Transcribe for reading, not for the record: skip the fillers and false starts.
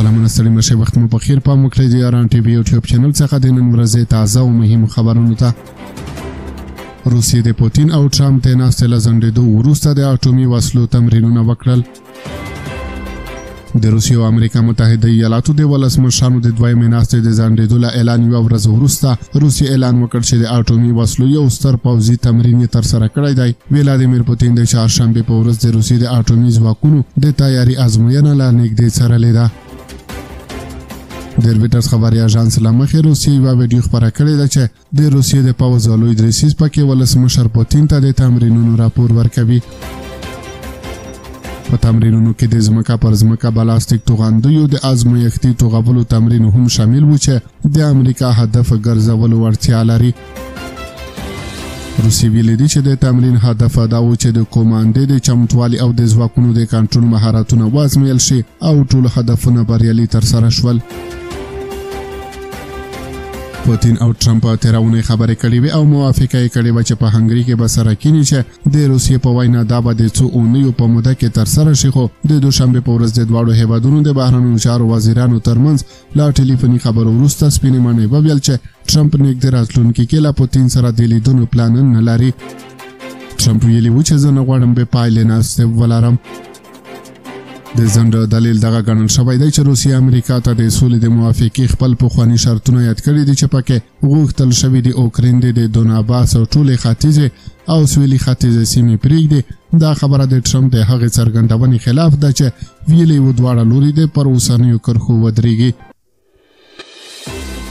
سلامونه ستړي مشه وخت مو په خیر پام وکړئ د ایران ټي وي یوټیوب چینل څخه د نن ورځې تازه او مهمو خبرونو ته. روسیې د پوتین او ټرمپ د ناستې له ځنډېدو وروسته د اټومي وسلو تمرینونه وکړل. د روسیې او امریکا متحده ایالاتو د ولسمشرانو د دویمې ناستې د ځنډېدو له اعلان یوه ورځ وروسته روسیې اعلان وکړ چې د اټومي وسلو یو ستر پوځي تمرین یې ترسره کړی دی. ولادیمیر پوتین د چهارشنبې په ورځ د روسیې د اټومي ځواکونو د تیاري ازموینه له نږدې څارلې ده. د رویټرز خبري اژانس له مخې روسیې یوه ویډیو خپره کړې ده چې د روسیې د پوځ لوی دریسیس پکې ولسمشر پوتین ته د تمرینونو راپور ورکوي. په تمرینونو کې د ځمکه پر ځمکه بلاستیک توغندیو د ازمایښتي توغولو تمرین هم شامل و چې د امریکا هدف ګرځولو وړتیا لري. روسیې ویلي دي چې د تمرین هدف دا و چې د کوماندې د چمتووالي او د ځواکونو د کنټرول مهارتونه وازمویل شي او ټول هدفونه بریالي ترسره شول. پوتین او ټرمپ تېره اونۍ خبرې کړې وې او موافقه یې کړې وه چې په هنګري کې به سره کینی چې د روسیې په وینا دا به د څو اونیو په موده کې ترسره شي، خو د دوشنبې په ورځ د دواړو هیوادونو د بهرنیو چارو وزیرانو ترمنځ له ټلیفوني خبرو وروسته سپینې ماڼۍ وویل چې ټرمپ نږدې راتلونکي کې له پوتین سره د لیدنو پلان نه لري. ټرمپ ویلي و چې زه نه غواړم بې پایلې ناستې ولرم. د ځنډ دلیل دغه ګڼل شوی دی چې روسیې امریکا ته د سولې د موافقې خپل پخواني شرطونه یاد کړي دي چې پکې غوښتل شوي د اوکراین د دوناباس او ټولې ختیځې او سویلي ختیځې سیمې پرېږدي. دا خبره د ټرمپ د هغې څرګندونې خلاف ده چې ویلي و دواړه لوري د پر اوسنیو کرښو ودرېږي.